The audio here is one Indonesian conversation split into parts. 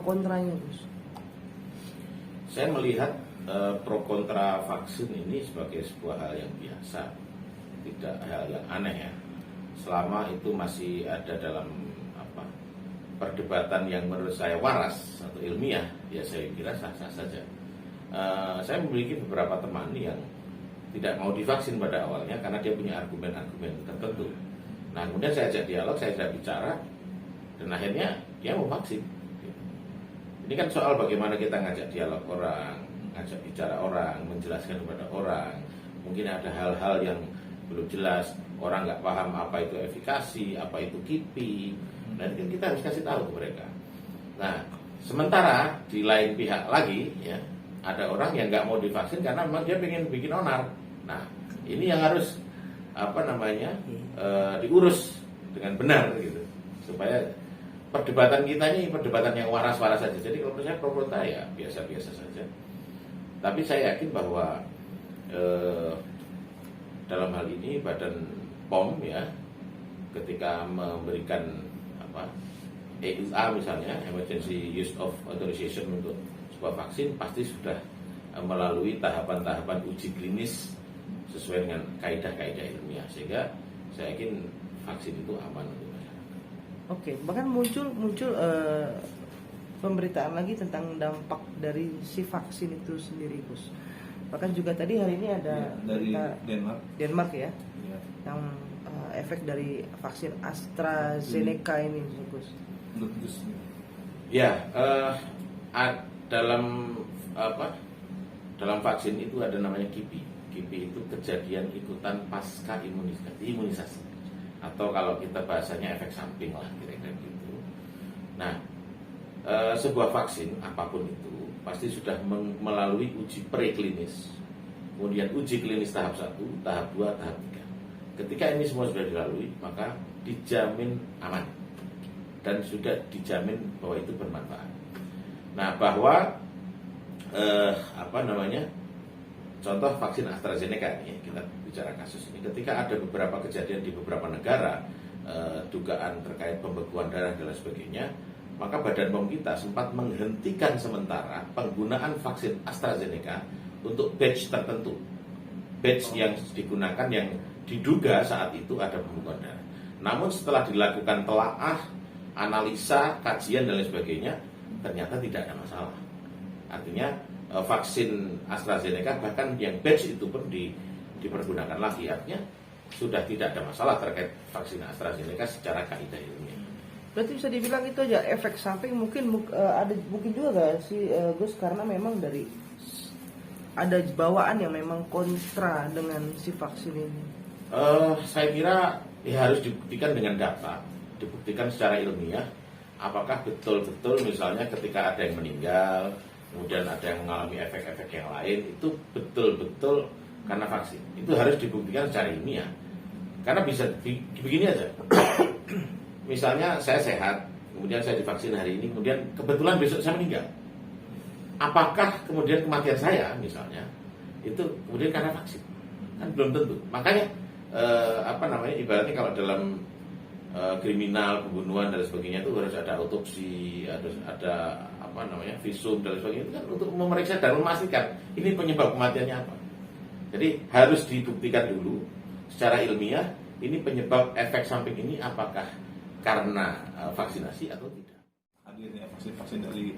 kontranya, Gus? Saya melihat pro kontra vaksin ini sebagai sebuah hal yang biasa, tidak hal yang aneh ya. Selama itu masih ada dalam perdebatan yang menurut saya waras atau ilmiah, ya saya kira sah-sah saja. Saya memiliki beberapa teman yang tidak mau divaksin pada awalnya karena dia punya argumen-argumen tertentu. Nah kemudian saya ajak dialog, saya ajak bicara, dan akhirnya dia mau vaksin. Ini kan soal bagaimana kita ngajak dialog orang, ngajak bicara orang, menjelaskan kepada orang. Mungkin ada hal-hal yang belum jelas, orang nggak paham apa itu efikasi, apa itu KIPI. Nah itu kita harus kasih tahu ke mereka. Nah sementara di lain pihak lagi ya, ada orang yang nggak mau divaksin karena memang dia pengen bikin onar. Nah ini yang harus diurus dengan benar gitu, supaya perdebatan kita ini perdebatan yang waras-waras saja. Jadi kalau menurut saya pro kontra ya biasa-biasa saja. Tapi saya yakin bahwa dalam hal ini Badan POM ya, ketika memberikan EUA misalnya, Emergency Use of Authorization untuk sebuah vaksin, pasti sudah melalui tahapan-tahapan uji klinis sesuai dengan kaidah-kaidah ilmiah, sehingga saya yakin vaksin itu aman untuk masyarakat. Oke, bahkan muncul pemberitaan lagi tentang dampak dari si vaksin itu sendiri, Gus. Bahkan juga tadi hari ini ada dari Denmark ya, yang efek dari vaksin AstraZeneca ini, Gus. Ya, dalam vaksin itu ada namanya KIPI. KIPI itu kejadian ikutan pasca imunisasi, atau kalau kita bahasanya efek samping lah kira-kira gitu. Nah, sebuah vaksin apapun itu pasti sudah melalui uji preklinis, kemudian uji klinis tahap 1, tahap 2, tahap 3. Ketika ini semua sudah dilalui, maka dijamin aman dan sudah dijamin bahwa itu bermanfaat. Nah, bahwa contoh vaksin AstraZeneca ini, kita bicara kasus ini, ketika ada beberapa kejadian di beberapa negara, dugaan terkait pembekuan darah dan lain sebagainya, maka Badan POM kita sempat menghentikan sementara penggunaan vaksin AstraZeneca untuk batch tertentu, batch yang digunakan yang diduga saat itu ada pembekuan darah. Namun setelah dilakukan telaah, analisa, kajian dan lain sebagainya, ternyata tidak ada masalah. Artinya vaksin AstraZeneca bahkan yang batch itu pun dipergunakan lagi, artinya sudah tidak ada masalah terkait vaksin AstraZeneca secara kaidah ilmiah. Berarti bisa dibilang itu aja efek samping mungkin ada juga gak sih, Gus, karena memang dari ada bawaan yang memang kontra dengan si vaksin ini. Saya kira ya harus dibuktikan dengan data, dibuktikan secara ilmiah, apakah betul-betul misalnya ketika ada yang meninggal, kemudian ada yang mengalami efek-efek yang lain, itu betul-betul karena vaksin. Itu harus dibuktikan secara ilmiah. Karena bisa begini aja. Misalnya saya sehat, kemudian saya divaksin hari ini, kemudian kebetulan besok saya meninggal. Apakah kemudian kematian saya misalnya itu kemudian karena vaksin? Kan belum tentu. Makanya ibaratnya kalau dalam kriminal, pembunuhan dan sebagainya itu harus ada autopsi, harus ada visum dan sebagainya, itu kan untuk memeriksa dan memastikan ini penyebab kematiannya apa. Jadi harus dibuktikan dulu secara ilmiah ini penyebab efek samping ini apakah karena vaksinasi atau tidak. Hadirnya vaksin-vaksin dari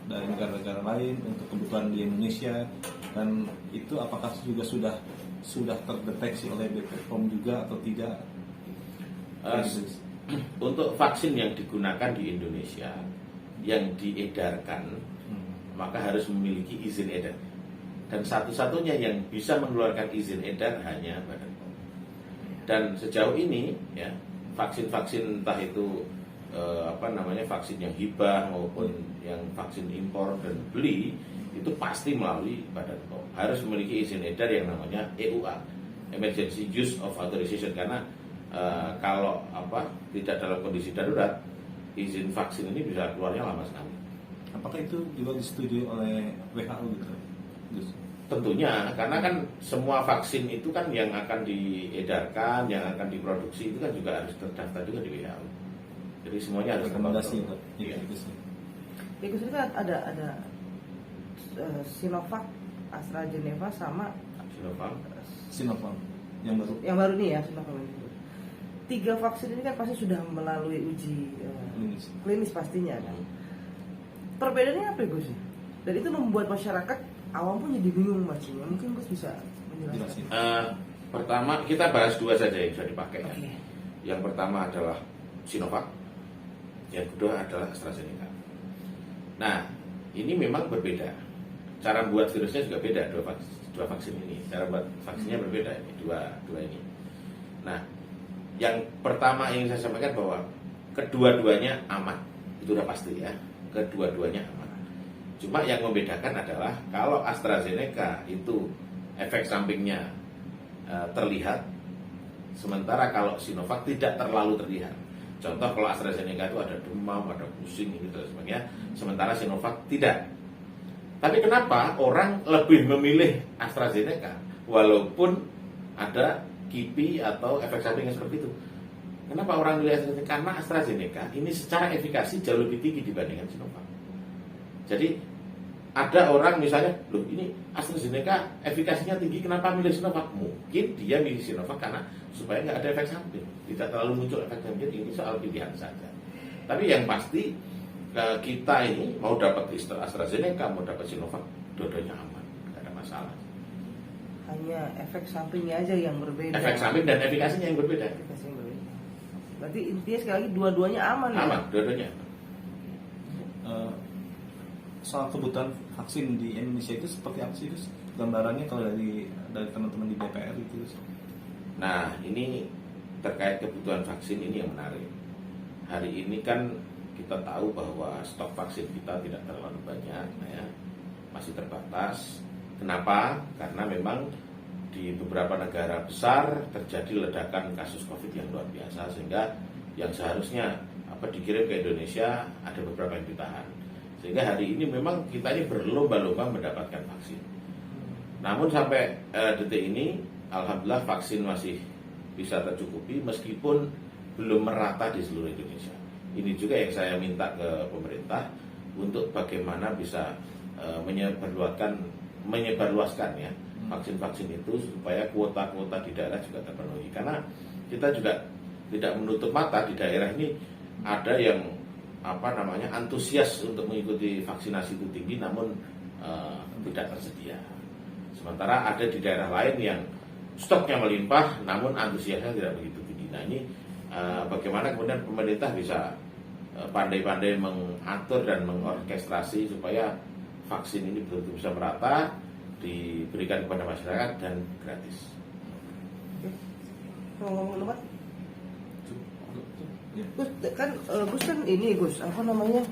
negara-negara lain untuk kebutuhan di Indonesia, dan itu apakah juga sudah terdeteksi oleh BPOM juga atau tidak? Untuk vaksin yang digunakan di Indonesia yang diedarkan, maka harus memiliki izin edar. Dan satu-satunya yang bisa mengeluarkan izin edar hanya Badan POM. Dan sejauh ini ya, vaksin-vaksin entah itu vaksin yang hibah maupun yang vaksin impor dan beli, itu pasti melalui Badan POM. Harus memiliki izin edar yang namanya EUA, Emergency Use of Authorization, karena kalau tidak dalam kondisi darurat, izin vaksin ini bisa keluarnya lama sekali. Apakah itu juga disetujui oleh WHO gitu? Tentunya, karena kan semua vaksin itu kan yang akan diedarkan, yang akan diproduksi itu kan juga harus terdaftar juga di WHO. Jadi semuanya harus rekomendasi. iya. Ya Gus, ini kan ada Sinovac, AstraZeneca sama Sinovac. Sinovac yang baru. yang baru nih ya, Sinovac ini. 3 vaksin ini kan pasti sudah melalui uji klinis pastinya kan. Perbedaannya apa ya, Gus? Dan itu membuat masyarakat awam pun jadi bingung bacanya. Mungkin Gus bisa menjelaskan. Pertama kita bahas 2 saja yang sudah dipakai. Oke. Ya. Yang pertama adalah Sinovac, yang kedua adalah AstraZeneca. Nah, ini memang berbeda. Cara buat virusnya juga beda, dua vaksin ini. Cara buat vaksinnya berbeda ini, dua ini. Nah, yang pertama ingin saya sampaikan bahwa kedua-duanya aman. Itu udah pasti ya. Kedua-duanya aman. Cuma yang membedakan adalah kalau AstraZeneca itu efek sampingnya terlihat, sementara kalau Sinovac tidak terlalu terlihat. Contoh kalau AstraZeneca itu ada demam, ada pusing gitu dan sebagainya, sementara Sinovac tidak. Tapi kenapa orang lebih memilih AstraZeneca walaupun ada KIPI atau efek samping yang seperti itu? Kenapa orang memilih AstraZeneca? Karena AstraZeneca ini secara efikasi jauh lebih tinggi dibandingkan Sinovac. Jadi ada orang misalnya, loh ini AstraZeneca efikasinya tinggi, kenapa milih Sinovac? Mungkin dia milih Sinovac karena supaya nggak ada efek samping, tidak terlalu muncul efek samping. Ini soal pilihan saja. Tapi yang pasti kita ini mau dapat AstraZeneca, mau dapat Sinovac, dua-duanya aman, nggak ada masalah. Hanya efek sampingnya aja yang berbeda. Efek samping dan efikasinya yang berbeda. Efikasi yang berbeda. Berarti intinya sekali lagi dua-duanya aman, ya? Aman, dua-duanya. Soal kebutuhan vaksin di Indonesia itu seperti apa sih, Gus? Gambarannya kalau dari teman-teman di DPR itu, Gus? Nah, ini terkait kebutuhan vaksin ini yang menarik. Hari ini kan kita tahu bahwa stok vaksin kita tidak terlalu banyak, ya, masih terbatas. Kenapa? Karena memang di beberapa negara besar terjadi ledakan kasus COVID yang luar biasa, sehingga yang seharusnya dikirim ke Indonesia ada beberapa yang ditahan. Sehingga hari ini memang kita ini berlomba-lomba mendapatkan vaksin. Namun sampai detik ini, alhamdulillah vaksin masih bisa tercukupi meskipun belum merata di seluruh Indonesia. Ini juga yang saya minta ke pemerintah untuk bagaimana bisa menyebarluaskan ya vaksin-vaksin itu supaya kuota-kuota di daerah juga terpenuhi. Karena kita juga tidak menutup mata di daerah ini ada yang antusias untuk mengikuti vaksinasi itu tinggi, namun tidak tersedia. Sementara ada di daerah lain yang stoknya melimpah, namun antusiasnya tidak begitu tinggi. Nah ini bagaimana kemudian pemerintah bisa pandai-pandai mengatur dan mengorkestrasi supaya vaksin ini betul-betul bisa merata, diberikan kepada masyarakat dan gratis. Ngomong-ngomong apa? Gus kan ini Gus apa namanya